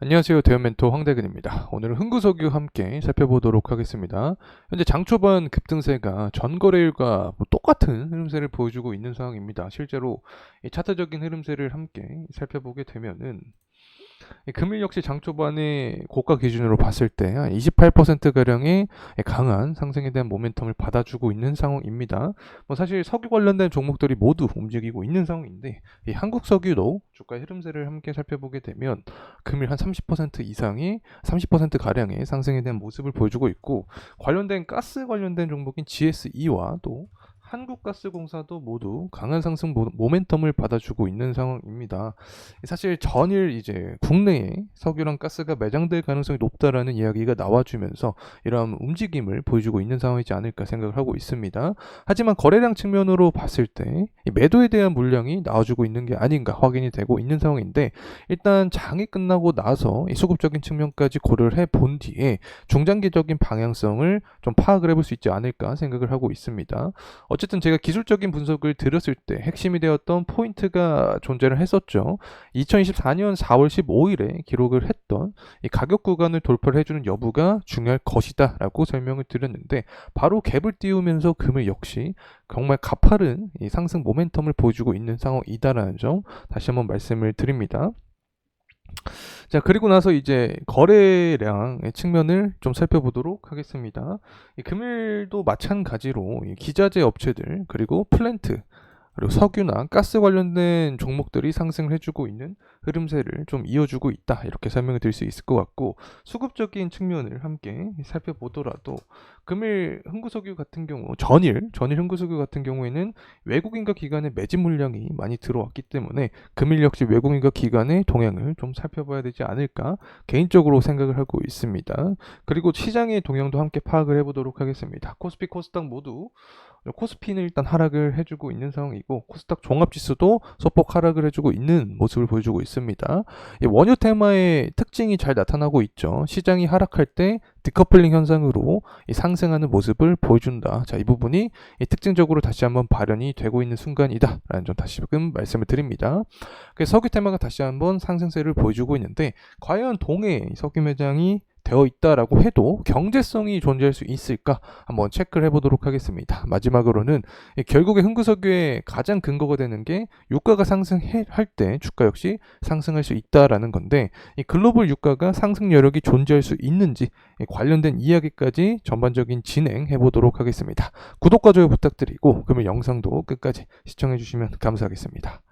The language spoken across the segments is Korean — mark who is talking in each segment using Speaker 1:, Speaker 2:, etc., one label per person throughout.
Speaker 1: 안녕하세요. 대형 멘토 황대근입니다. 오늘은 흥구석유 함께 살펴보도록 하겠습니다. 현재 장 초반 급등세가 전 거래일과 똑같은 흐름세를 보여주고 있는 상황입니다. 실제로 이 차트적인 흐름세를 함께 살펴보게 되면은 금일 역시 장 초반에 고가 기준으로 봤을 때 한 28%가량의 강한 상승에 대한 모멘텀을 받아주고 있는 상황입니다. 뭐 사실 석유 관련된 종목들이 모두 움직이고 있는 상황인데 이 한국 석유도 주가의 흐름세를 함께 살펴보게 되면 금일 한 30% 이상의 30%가량의 상승에 대한 모습을 보여주고 있고, 관련된 가스 관련된 종목인 GSE와 또 한국가스공사도 모두 강한 상승 모멘텀을 받아주고 있는 상황입니다. 사실 전일 이제 국내에 석유랑 가스가 매장될 가능성이 높다라는 이야기가 나와주면서 이러한 움직임을 보여주고 있는 상황이지 않을까 생각을 하고 있습니다. 하지만 거래량 측면으로 봤을 때 매도에 대한 물량이 나와주고 있는 게 아닌가 확인이 되고 있는 상황인데, 일단 장이 끝나고 나서 이 수급적인 측면까지 고려를 해본 뒤에 중장기적인 방향성을 좀 파악을 해볼 수 있지 않을까 생각을 하고 있습니다. 어쨌든 제가 기술적인 분석을 드렸을 때 핵심이 되었던 포인트가 존재를 했었죠. 2024년 4월 15일에 기록을 했던 이 가격 구간을 돌파를 해주는 여부가 중요할 것이다 라고 설명을 드렸는데, 바로 갭을 띄우면서 금일 역시 정말 가파른 이 상승 모멘텀을 보여주고 있는 상황이다라는 점 다시 한번 말씀을 드립니다. 자, 그리고 나서 이제 거래량의 측면을 좀 살펴보도록 하겠습니다. 이 금일도 마찬가지로 이 기자재 업체들 그리고 플랜트 그리고 석유나 가스 관련된 종목들이 상승을 해주고 있는 흐름세를 좀 이어주고 있다, 이렇게 설명을 드릴 수 있을 것 같고, 수급적인 측면을 함께 살펴보더라도 금일 흥구석유 같은 경우 전일 흥구석유 같은 경우에는 외국인과 기관의 매집 물량이 많이 들어왔기 때문에 금일 역시 외국인과 기관의 동향을 좀 살펴봐야 되지 않을까 개인적으로 생각을 하고 있습니다. 그리고 시장의 동향도 함께 파악을 해보도록 하겠습니다. 코스피 코스닥 모두 코스피는 일단 하락을 해주고 있는 상황이고, 코스닥 종합지수도 소폭 하락을 해주고 있는 모습을 보여주고 있습니다. 원유 테마의 특징이 잘 나타나고 있죠. 시장이 하락할 때 디커플링 현상으로 상승하는 모습을 보여준다. 자, 이 부분이 특징적으로 다시 한번 발현이 되고 있는 순간이다 라는 점 다시금 말씀을 드립니다. 석유 테마가 다시 한번 상승세를 보여주고 있는데, 과연 동해 석유 매장이 되어 있다라고 해도 경제성이 존재할 수 있을까 한번 체크를 해보도록 하겠습니다. 마지막으로는 결국에 흥구석유의 가장 근거가 되는 게 유가가 상승할 때 주가 역시 상승할 수 있다라는 건데, 이 글로벌 유가가 상승 여력이 존재할 수 있는지 관련된 이야기까지 전반적인 진행해 보도록 하겠습니다. 구독과 좋아요 부탁드리고 그러면 영상도 끝까지 시청해 주시면 감사하겠습니다.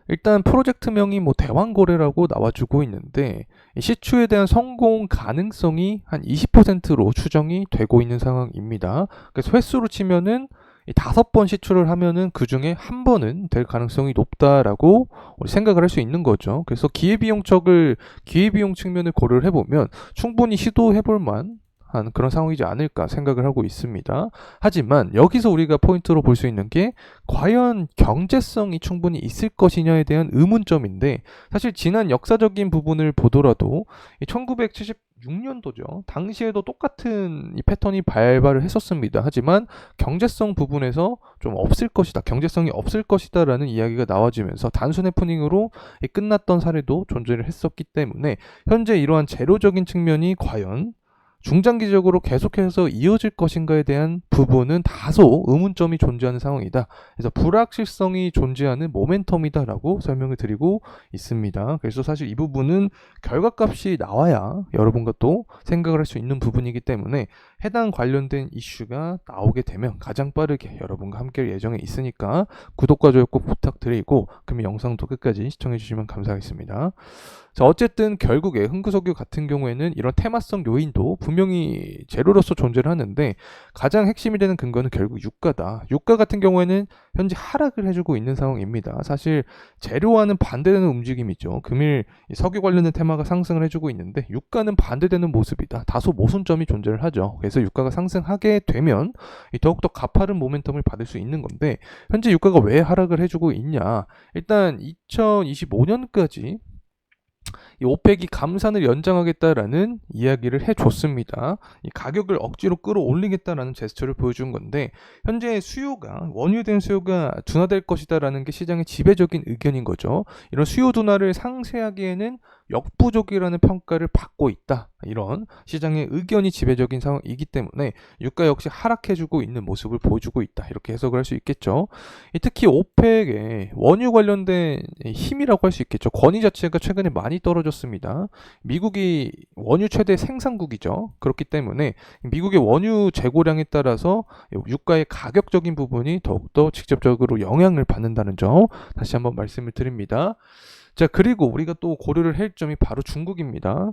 Speaker 1: 일단 프로젝트명이 뭐 대왕거래라고 나와주고 있는데, 시추에 대한 성공 가능성이 한 20%로 추정이 되고 있는 상황입니다. 그래서 횟수로 치면은 5번 시추를 하면은 그 중에 한 번은 될 가능성이 높다라고 생각을 할 수 있는 거죠. 그래서 기회비용 측면을 고려를 해보면 충분히 시도해볼 만한 그런 상황이지 않을까 생각을 하고 있습니다. 하지만 여기서 우리가 포인트로 볼 수 있는 게 과연 경제성이 충분히 있을 것이냐에 대한 의문점인데, 사실 지난 역사적인 부분을 보더라도 1976년도죠. 당시에도 똑같은 이 패턴이 발발을 했었습니다. 하지만 경제성 부분에서 좀 없을 것이다, 경제성이 없을 것이다라는 이야기가 나와지면서 단순 해프닝으로 끝났던 사례도 존재를 했었기 때문에, 현재 이러한 재료적인 측면이 과연 중장기적으로 계속해서 이어질 것인가에 대한 부분은 다소 의문점이 존재하는 상황이다. 그래서 불확실성이 존재하는 모멘텀이다라고 설명을 드리고 있습니다. 그래서 사실 이 부분은 결과값이 나와야 여러분과 또 생각을 할 수 있는 부분이기 때문에, 해당 관련된 이슈가 나오게 되면 가장 빠르게 여러분과 함께 할 예정에 있으니까 구독과 좋아요 꼭 부탁드리고, 그러면 영상도 끝까지 시청해 주시면 감사하겠습니다. 자, 어쨌든 결국에 흥구석유 같은 경우에는 이런 테마성 요인도 분명히 재료로서 존재를 하는데, 가장 핵심이 되는 근거는 결국 유가다. 유가 같은 경우에는 현재 하락을 해주고 있는 상황입니다. 사실 재료와는 반대되는 움직임이죠. 금일 석유 관련된 테마가 상승을 해주고 있는데 유가는 반대되는 모습이다. 다소 모순점이 존재를 하죠. 그래서 유가가 상승하게 되면 더욱더 가파른 모멘텀을 받을 수 있는 건데, 현재 유가가 왜 하락을 해주고 있냐. 일단 2025년까지 이 오펙이 감산을 연장하겠다라는 이야기를 해줬습니다. 이 가격을 억지로 끌어올리겠다라는 제스처를 보여준 건데, 현재 원유에 대한 수요가 둔화될 것이다라는 게 시장의 지배적인 의견인 거죠. 이런 수요 둔화를 상쇄하기에는 역부족이라는 평가를 받고 있다. 이런 시장의 의견이 지배적인 상황이기 때문에 유가 역시 하락해주고 있는 모습을 보여주고 있다. 이렇게 해석을 할 수 있겠죠. 특히 오펙의 원유 관련된 힘이라고 할 수 있겠죠. 권위 자체가 최근에 많이 떨어졌습니다. 미국이 원유 최대 생산국이죠. 그렇기 때문에 미국의 원유 재고량에 따라서 유가의 가격적인 부분이 더욱더 직접적으로 영향을 받는다는 점 다시 한번 말씀을 드립니다. 자, 그리고 우리가 또 고려를 할 점이 바로 중국입니다.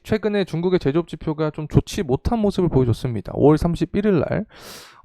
Speaker 1: 최근에 중국의 제조업 지표가 좀 좋지 못한 모습을 보여줬습니다. 5월 31일 날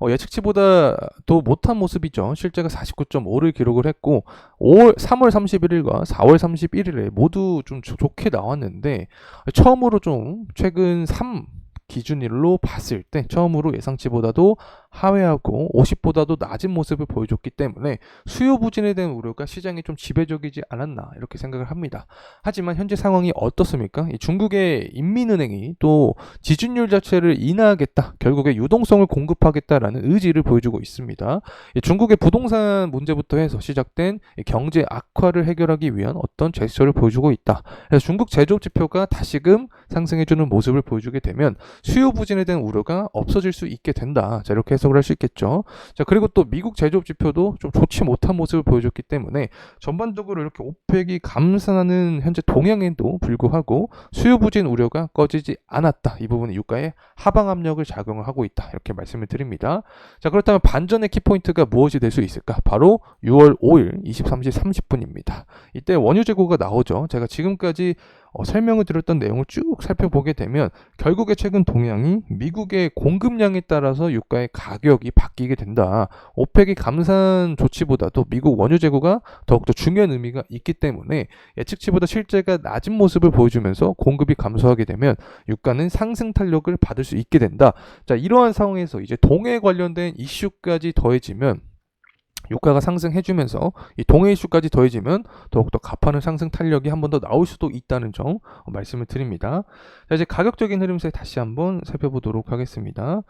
Speaker 1: 예측치보다 더 못한 모습이죠. 실제가 49.5를 기록을 했고 3월 31일과 4월 31일에 모두 좀 좋게 나왔는데 처음으로 좀 최근 3 기준일로 봤을 때 처음으로 예상치보다도 하회하고 50보다도 낮은 모습을 보여줬기 때문에 수요 부진에 대한 우려가 시장에 좀 지배적이지 않았나 이렇게 생각을 합니다. 하지만 현재 상황이 어떻습니까? 중국의 인민은행이 또 지준율 자체를 인하하겠다, 결국에 유동성을 공급하겠다라는 의지를 보여주고 있습니다. 중국의 부동산 문제부터 해서 시작된 경제 악화를 해결하기 위한 어떤 제스처를 보여주고 있다. 그래서 중국 제조업 지표가 다시금 상승해주는 모습을 보여주게 되면 수요 부진에 대한 우려가 없어질 수 있게 된다. 자, 이렇게 해석을 할 수 있겠죠. 자, 그리고 또 미국 제조업 지표도 좀 좋지 못한 모습을 보여줬기 때문에 전반적으로 이렇게 오펙이 감산하는 현재 동향에도 불구하고 수요 부진 우려가 꺼지지 않았다. 이 부분은 유가에 하방 압력을 작용을 하고 있다. 이렇게 말씀을 드립니다. 자, 그렇다면 반전의 키포인트가 무엇이 될 수 있을까? 바로 6월 5일 23시 30분입니다. 이때 원유 재고가 나오죠. 제가 지금까지 설명을 드렸던 내용을 쭉 살펴보게 되면 결국에 최근 동향이 미국의 공급량에 따라서 유가의 가격이 바뀌게 된다. 오펙이 감산 조치보다도 미국 원유 재고가 더욱더 중요한 의미가 있기 때문에 예측치보다 실제가 낮은 모습을 보여주면서 공급이 감소하게 되면 유가는 상승 탄력을 받을 수 있게 된다. 자, 이러한 상황에서 이제 동해 관련된 이슈까지 더해지면 유가가 상승해주면서 이 동해 이슈까지 더해지면 더욱더 가파른 상승 탄력이 한 번 더 나올 수도 있다는 점 말씀을 드립니다. 자, 이제 가격적인 흐름세 다시 한번 살펴보도록 하겠습니다.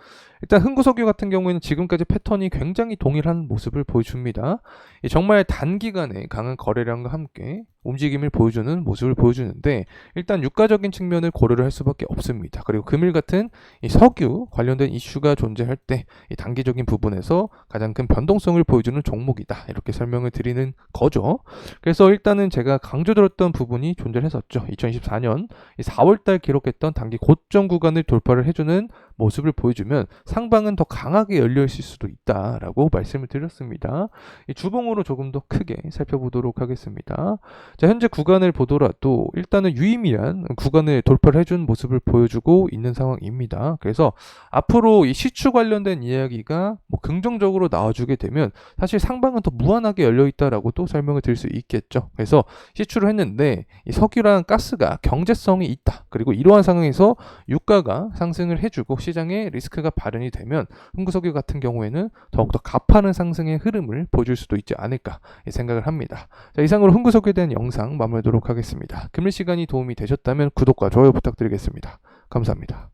Speaker 1: 일단 흥구석유 같은 경우에는 지금까지 패턴이 굉장히 동일한 모습을 보여줍니다. 정말 단기간에 강한 거래량과 함께 움직임을 보여주는 모습을 보여주는데 일단 유가적인 측면을 고려를 할 수밖에 없습니다. 그리고 금일 같은 이 석유 관련된 이슈가 존재할 때 이 단기적인 부분에서 가장 큰 변동성을 보여주는 종목이다. 이렇게 설명을 드리는 거죠. 그래서 일단은 제가 강조드렸던 부분이 존재했었죠. 2024년 4월달 기록했던 단기 고점 구간을 돌파를 해주는 모습을 보여주면 상방은 더 강하게 열려 있을 수도 있다라고 말씀을 드렸습니다. 이 주봉으로 조금 더 크게 살펴보도록 하겠습니다. 자, 현재 구간을 보더라도 일단은 유의미한 구간을 돌파를 해준 모습을 보여주고 있는 상황입니다. 그래서 앞으로 이 시추 관련된 이야기가 뭐 긍정적으로 나와주게 되면 사실 상방은 더 무한하게 열려 있다라고 또 설명을 드릴 수 있겠죠. 그래서 시추를 했는데 이 석유랑 가스가 경제성이 있다. 그리고 이러한 상황에서 유가가 상승을 해주고 시장에 리스크가 발현이 되면 흥구석유 같은 경우에는 더욱더 가파른 상승의 흐름을 보여줄 수도 있지 않을까 생각을 합니다. 자, 이상으로 흥구석유에 대한 영상 마무리하도록 하겠습니다. 금일 시간이 도움이 되셨다면 구독과 좋아요 부탁드리겠습니다. 감사합니다.